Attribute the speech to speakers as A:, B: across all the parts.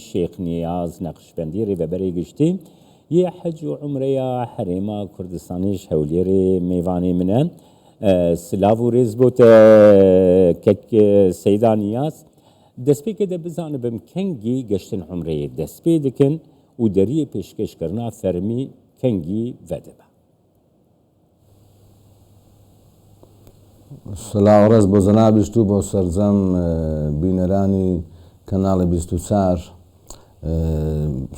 A: الشيخ نياز نقشبندی ریبری گشتی یه حج و عمره حریما کردستانیش هولیری میوانی منن سلاو و ریز بود کک سیدا نیاز دسپی که ده بزانه بم کنگی گشتن عمره دسپی دکن و دری پیشکش کرنا فرمی کنگی ودبه
B: سلااو ڕێز بۆ جەنابیشت و بۆ سەرجەم بینەرانی کەناڵی 24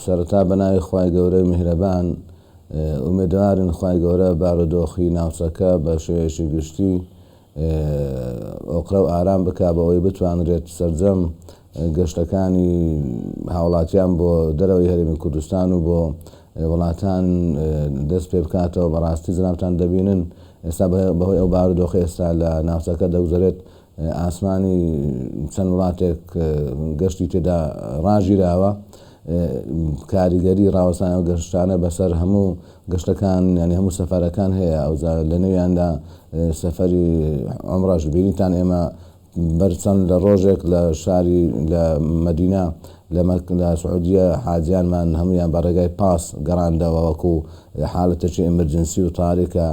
B: سەرەتا بەناوی خوای گەورەی میهرەبان ئومێدوارین خوای گەورە بارودۆخی ناوچەکە بە شێوەیەکی گشتی ئۆقرە و ئارام بکا بەوەی بتوانرێت سەرجەم گەشتەکانی هاوڵاتیان بۆ دەرەوەی هەرێمی کوردستان و بۆ وڵاتان دەست پێ بکاتەوە. بەڕاستی جەنابتان دەبینن ئێستا بەهۆی ئەو بارودۆخی ئێستا لە ناوچەکە دەگوزارێت ئاسمانی چەند وڵاتێک گەشتی تێدا ڕاژیراوە. کاریگەری ڕاوەستانی ئەو گەشتانە بەسەر هەموو گەشتەکان ینی هەموو سەفەرەکان هەیە. ئەوجا لە نێویاندا سەفەری عومرەش بینیتان ئێمە بەرچەند لە ڕۆژێک لە شاری لە مەدینە لە سعودیە حاجیانمان هەمویان بە ڕێگای پاس گەڕاندەوە وەکو حالەتێکی ئەمەرجنسی و تاریکە.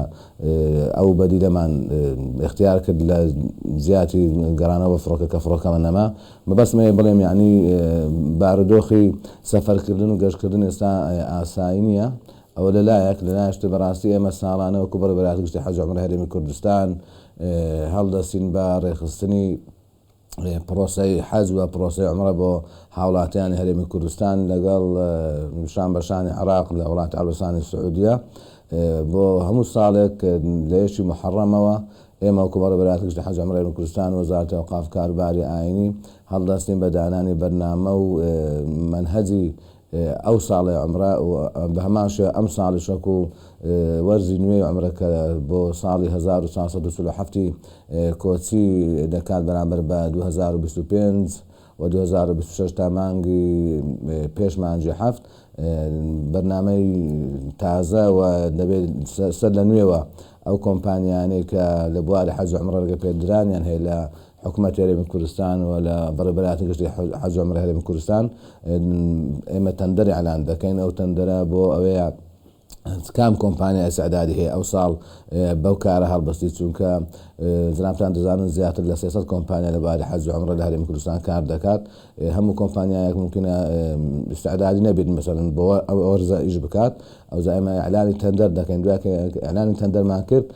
B: ئەو بەدیلەمان اختیار کرد لە زیاتی گەڕانەوە فڕۆکە کە فڕۆکەمە نەما بەبەستمێ بڵێم یعنی بارودۆخی سەفەرکردن و گەشتکردن ئێستا ئاسایی نییە. ئەوە لەلایەشت بەڕاستی ئێمە ساڵانە وەکو بەڕێوەبەرایەتی گشتی حەج و عومرە هەرێمی کوردستان هەڵدەستین بە ڕێخستنی پرۆسەی حەج و پرۆسەی عومرە بۆ هاوڵاتیانی هەرێمی کوردستان لەگەڵ شان بەشانی عێراق لە وڵاتی عەرەبستانی سعودیە بۆ هەموو ساڵێک لە یەکی محەڕەمەوە ئێمە وەکو بەڕێوەبەرایەتی گشتی حەج و عومرە هەرێمی کوردستان وەزارەتی ئەوقاف کاروباری ئاینی هەڵدەستین بە دانانی بەرنامە و منهەجی ئەو ساڵی عومرە و بە هەمان شێوە ئەم ساڵیش وەکو وەرزی نوێی عومرەکە بۆ ساڵی 1447 کۆچی دەکات بەرامبەر بە 2025 و 2026 تا مانگی پێش مانگی هەفت بەرنامەی تازە و دەبێت سەر لە نوێوە ئەو کۆمپانیانەی کە لە بواری حەج و عومرە ڕێگە پێدرانیان هەیە لە حکوومەتی هەرێمی کوردستان و لە بەڕێوەبەرایەتی گشتی حەج و عومرە هەرێمی کوردستان ئێمە تەندەری ئەعلان دەکەین. ئەو تەندەرە بۆ ئەوەیە کام کۆمپانیا ئەسعدادی هەیە ئەو ساڵ بەو کارە هەڵبەستی چونکە جەنابتان دەزانن زیاتر لە 300 کۆمپانیا لە باری حەج و عومرە لە هەرێمی کوردستان کار دەکات. هەموو کۆمپانیایەک ممکنە ئیستعدادی نەبێت مەسەڵەن بۆ ئەو وەرزە ئیش بکات. ئەوجا ئێمە ئەعلانی تەندەر دەکەین. دوای کە ئەعلانی تەندەرمان کرد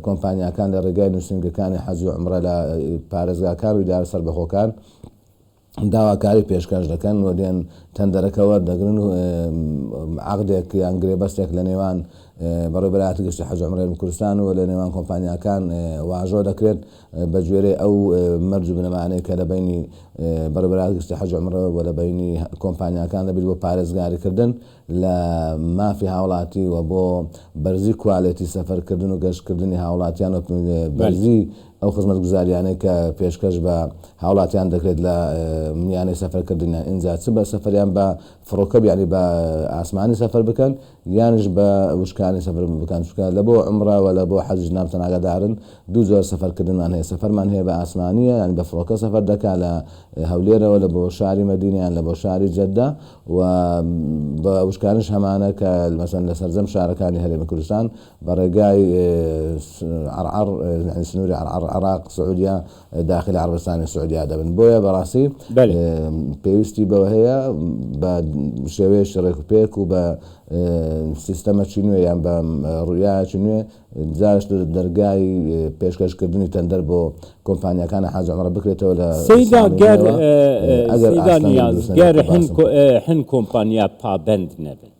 B: کۆمپانیاکان لە ڕێگای نووسینگەکانی حەج و عومرە لە پارێزگاکان و ئیدارە سەربەخۆکان داواکاری پێشکەش دەکەن و دێن تەندەرەکەوە دەگرن و عەقدێک یان گرێبەستێک لە نێوان بەڕێوەبەرایەتی گشتی حەج و عومرە هەرێمی کوردستان و لە نێوان کۆمپانیاکان واژۆ دەکرێت بە گوێرەی ئەو مەرج و بنەمانەی کە لە بینی بەڕێوەبەرایەتی گشتی حەج و عومرە و لە بینی کۆمپانیاکان دەبێت بۆ پارێزگاریکردن لە مافی هاوڵاتی و بۆ بەرزی کواڵێتی سەفەرکردن و گەشتکردنی هاوڵاتیان و بەرزی ئەو خزمەتگوزاریانەی کە پێشکەش بە هاوڵاتیان دەکرێت لە میانەی سەفەرکردنیان ئینجا چ بە سەفەریان بە فڕۆکە یعنی بە ئاسمانی سەفەر بکەن یانش بە وشکانی سەفەر بکەن چونکە لە بۆ عومرە و لە بۆ حەج جەنابتان ئاگادارن دوو جۆر سەفەرکردنمان هەیە. سەفەرمان هەیە بە ئاسمانیە یعنی بە فڕۆکە سەفەر دەکات لە هەولێرەوە لە بۆ شاری مەدینەیان لە بۆ شاری جەددە و بە وشکانش هەمانە کە مەسەڵەن لە سەرجەم شارەکانی هەرێمی کوردستان بە ڕێگای عەرعەر یعنی سنووری عێراق سعودیە داخلی عەرەبستانی سعودیە دەبن. بۆیە بەڕاستی پێویستی بەوە هەیە بە شێوەیەکی ڕێکوپێک و بە سیستەمەکی نوێ یان بە ڕوویایەکی نوێ جارش دەرگای پێشکەشکردنی تەندەر بۆ کۆمپانیاکانی حەج و عومرە بکرێتەوە لە
A: سەیدا گەر هەن کۆمپانیا پابەند نەبن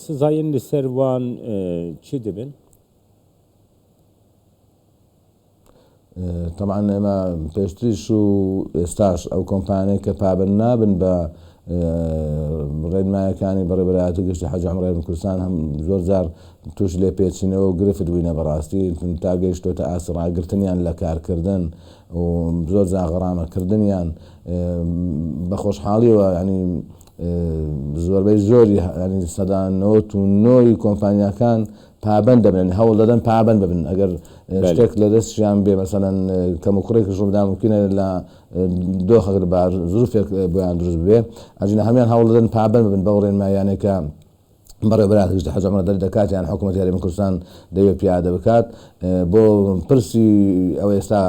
A: سزایەن لەسەر وان چی دەبن؟
B: طبعا ئێمە پێشتریش و ئێستاش ئەو کۆمپانیای کە پابەند نابن بە ڕێنمایەکانی بەڕێوەبەرایەتی گشتی حەج و عومرە هەرێمی کوردستان هەم زۆر جار توش لێ پێچینەوە و گرفت بووینە بەڕاستی تا گەیشتۆتە ئاستی ڕاگرتنیان لە کارکردن و زۆر جار غەڕامەکردنیان بە خۆشحاڵیەوە ینی زۆربەی زۆری ینی سەدا 99 کۆمپانیاکان پابند بن يعني هول دادن پابند بن اگر شتێک لە دەستیان بێ مەسەڵەن کەموکڕێکی ڕوودا ممکنە لە دۆخەکە بار زروفێک بۆیان دروست بێ ئەجینە هەمیان هەوڵ دەدەن پابند بن بەو ڕێنمایانێکە بەڕێبەرات گشت حەج عومرە دەکات یان حکوومەت یاریمی کوردستان دەوێت پیادە بکات بۆ پرسی ئەو ئێستا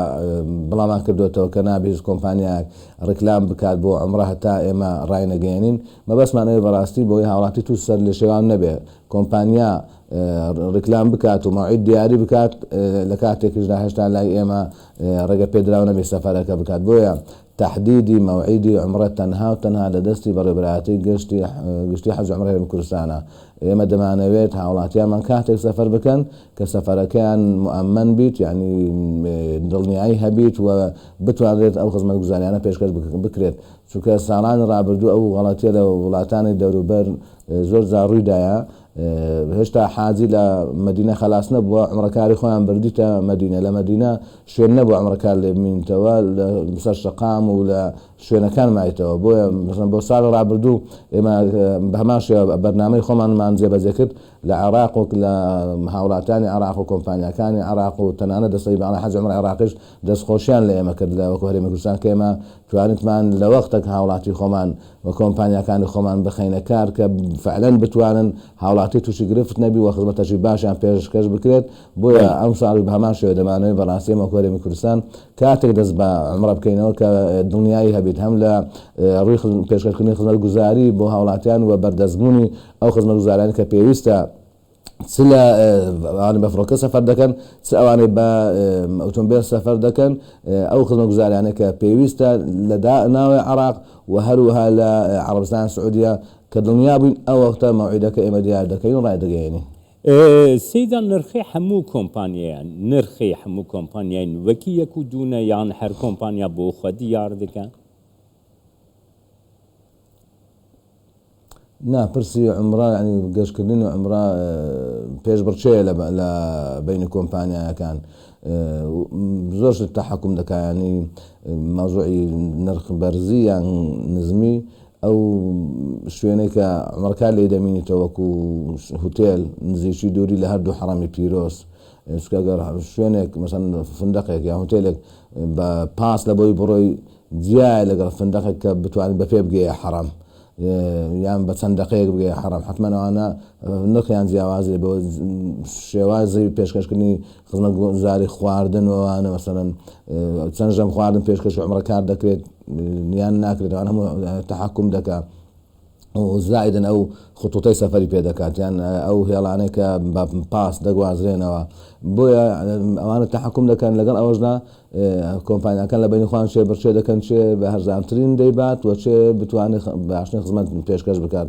B: بڵامان کردوێتەوە کە نابێت هیچ کۆمپانیاک ڕکلام بکات بۆ عومرە هەتا ئێمە ڕای نەگەێنین مەبەستمانەوەی بەڕاستی بۆی هاوڵاتی تو سەر لە شێوان نەبێ کۆمپانیا ڕکلام بکات و مەوعید دیاری بکات لە کاتێکیشدا هێشتا لای ئێمە ڕێگە پێدراو نەبێت سەفەرەکە بکات بۆیە تحديدي موعدي عمرة تنها وتنها لدستي بربراتي قشتي حج عمرة من كردستان اما دمانويت هاولاتيا من كاتك سفر بكن كسفر كان مؤمن بيت يعني دڵنیایی هەبیت و بتوانێت ئەو خزمەت گوزاریانە پێشکەش بکرێت چونکە ساڵان ڕابردوو ئەو غەڵەتیە لە وڵاتانی دەوروبەر زۆر جار ڕوویدایە هێشتا حاجی لە مدینە خلاص نەبووە عمرەکاری خۆیان بردیتە مدینە لە مدینە شوێن نەبوو عمرەکار لێ بمینتەوە لەسەر شەقام و لە شوێنەکان مایتەوە بۆیە بۆ ساڵ ڕابردوو ئێمە بە هەمان شێوە بەرنامەی خۆمانمان جێبەجێ کرد لە عێراق و لە هاوڵاتانی عێراق و کۆمپانیەکانی عێراق و تەنانەت دەستەی باڵای حەج عومرە عێراقیش دەستخۆشیان لە ئێمە کرد لە وەکو هەرێمی کوردستان کە ئێمە توانیتمان لە وەختێک هاوڵاتی خۆمان و کۆمپانیەکانی خۆمان بخەینە کار کە فعلەن بتوانن هاوڵاتی تووشی گرفت نەبی و خزمەتەشی باشیان پێشکەش بکرێت بۆیە ئەم ساڵی بە هەمان شێوە دەمانەوەی بەڕاستی ئێمە وەکو هەرێمی کوردستان کاتێک دەست بە عومرە بکەینەوە کە دڵنیایی هەبیت هەم لە ڕووی پێشکەشکردنی خزمەت گوزاری بۆ هاوڵاتیان و بەردەستبوونی ئەو خزمەت گوزاریانی کە پێویستە چ لە ئەوانەی بە فڕۆکە سەفەر دەکەن چ ئەوانەی بە ئۆتۆمبیل سەفەر دەکەن ئەو خزمەت گوزاریانە کە پێویستە لە ناوی عێراق و هەروەها لە عەرەبستان سعودیە کە دڵنیا بووین ئەو وەختە مەوعیدەکە ئێمە دیار دەکەین و ڕای دەگەیەنین.
A: سیدا نرخی هەموو کۆمپانیایان نرخی هەموو کۆمپانیایان وەکی یەک و دوونە یان هەر کۆمپانیا بۆ خۆ دیار دەکەن؟
B: نا پرسی عمرە ینی گەشتکردنی عمرە پێشبڕچەیە لە بینی کۆمپانیایەکان زۆر تەحەکوم دەکات ینی مەوزوعی نرخ بەرزی یان نزمی ئەو شوێنەی کە عمرەکار لێ دەمینیتەوە وەکو هوتێل نزیکی دووری لە هەردوو حەڕەمی پیرۆز ئەگەر شوێنێک مەسەن فندقێک یان هوتێلێک بە پاس لە بۆی بڕۆی جیای لەگەڵ فندقێک کە بتوانێت بەپێ بگەیە حەڕەم یان بە چەند دقەیەک بگەیە حەڕەم حتمما ئەوانە نرخیان جیاوازێ بۆ شێوازی پێشکەشکردنی خزمەت گوزاری خواردنەوەوانە مەسەڵەن چەند ژەم خواردن پێشکەش عمرەکار دەکرێت یان ناکرێت ئەوان هەموو تەحەکوم دەکات زائدن ئەو خطوطەی سەفەری پێ دەکات یان ئەو هێڵانەی کە بە پاس دەگوازرێنەوە بۆیە ئەوانە تەحەکوم دەکەن لەگەڵ ئەوەشدا کۆمپانیەکان لە بینی خۆیان چێ بەرچێ دەکەن چێ بە هەرزانترین دەیبات و چێ بتوانێت باشترین خزمەت پێشکەش بکات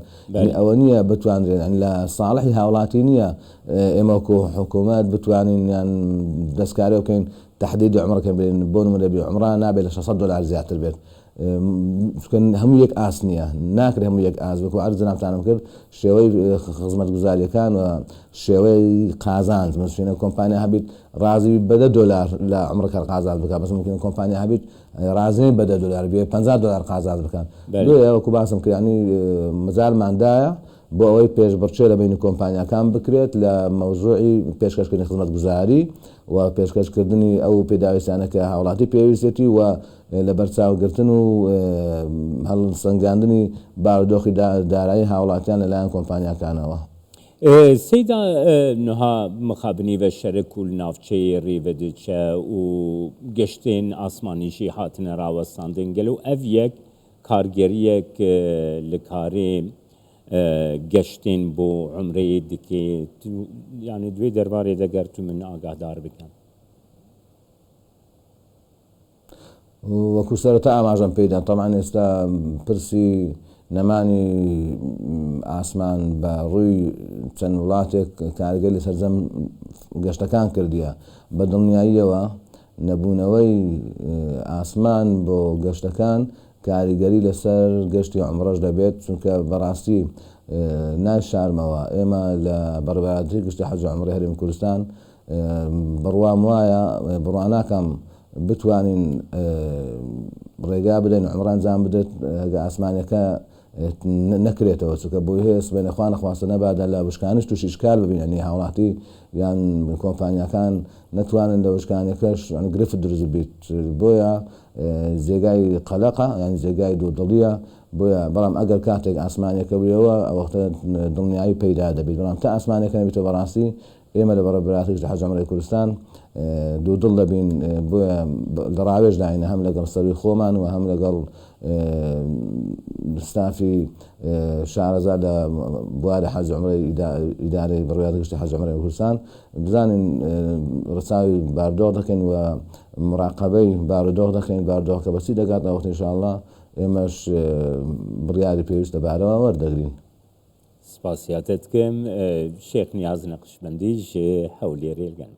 B: ئەوە نییە بتوانرێن لە ساڵحی هاوڵاتی نییە ئێمە وەکو حکوومەت بتوانین یان دەستکاری بکەین تحدید عمرەکە بێن بۆ نمونە بێ عمرە نابێت لە 600 دلار زیاتر بێت هەموو یەک ئاس نییە ناکرێت هەموو یەک ئاس بکو عرض جەنابتانم کرد شێوەی خزمەت گوزاریەکان و شێوەی قازانج شوێنە کۆمپانیا هەبیت ڕازی بە $10 لە عمرەکار قازانج بکات بەس ممکن کۆمپانیا هەبیت ڕازی بە $10 بێ $50 قازانج بکەن دوێ وەکو باسم کرد ینی مجالماندایە بۆ ئەوەی پێشبڕچێ لە بینی کۆمپانیەکان بکرێت لە مەوزوعی پێشکەشکردنی خزمەت گوزاری و پێشکەشکردنی ئەو پێداویستانە کە هاوڵاتی پێویستێتی و لە بەرچاوگرتن و هەڵسەنگاندنی بارودۆخی دارایی هاوڵاتیان لەلایەن کۆمپانیەکانەوە.
A: سیدا نها مخابنی و شەرک و ناوچەی ڕێڤەدچە و گەشتên ئاسمانیشی هاتنە ڕاوەستاندن گەلو ئەڤ یەک کارگەریەک لە کارێ گەشتên بۆ عمرەیە دکێت یانی دوێ دەربارێ دەگەر تو من ئاگادار بکەم.
B: وەکو سەرەتا ئاماژەم پێدا تەمان ئێستا پرسی نەمانی ئاسمان بە ڕووی چەند وڵاتێک کارگەری سەرجەم گەشتەکان کردیە بە دڵنیاییەوە نەبوونەوەی ئاسمان بۆ گەشتەکان کاریگەری لەسەر گەشتی عمرەش دەبێت چونکە بەڕاستی ناشارمەوە ئێمە لە بەڕێوەبەری گشتی حەج عومرەی هەرێمی کوردستان بڕوام وایە بڕواناکەم بتوانین ڕێگا بدەین عمرە ئەنجام بدەێت ئەگە ئاسمانەکە نەکرێتەوە چکە بۆی هێز بێنە خوانە خواستە نەبادا لە وشکانش تووشی شکال ببیننی هاوڵاتی یان کۆمپانیەکان نتوانن لە وشکانەکەش گرفت دروست بیت بۆیە جێگای قەلەقە یان جێگای دوودڵیە بۆیە بەڵام ئەگەر کاتێک ئاسمانێکە بوویەوە ئەوەختە دڵنیایی پەیدا دەبێت بەڵام تا ئاسمانێکە نەبێتەوە بەڕاستی ئێمە لە بەڕێبەراتیش لە حەج عومرەی کوردستان دوودڵ دەبین بۆیە لە ڕاوێژ داینە هەم لەگەڵ سەروی خۆمان و هەم لەگەڵ ستافی شارەزا لە بوارە حەج عومرەی ئیدارەی بڕیاری گشتی حەج عومرەی کوردستان بزانین ڕچاوی باردۆخ دەکەین و مراقبەی بارودۆخ دەکەین باردۆخەکە بەچی دەگات ئەوەختە ئینشاءالله ئێمەش بڕیاری پێویستە بارەوە وەردەگرین.
A: سپاسیاتت کەم شێخ نیاز نەقشبەندیش هەولێری ئێرگەن.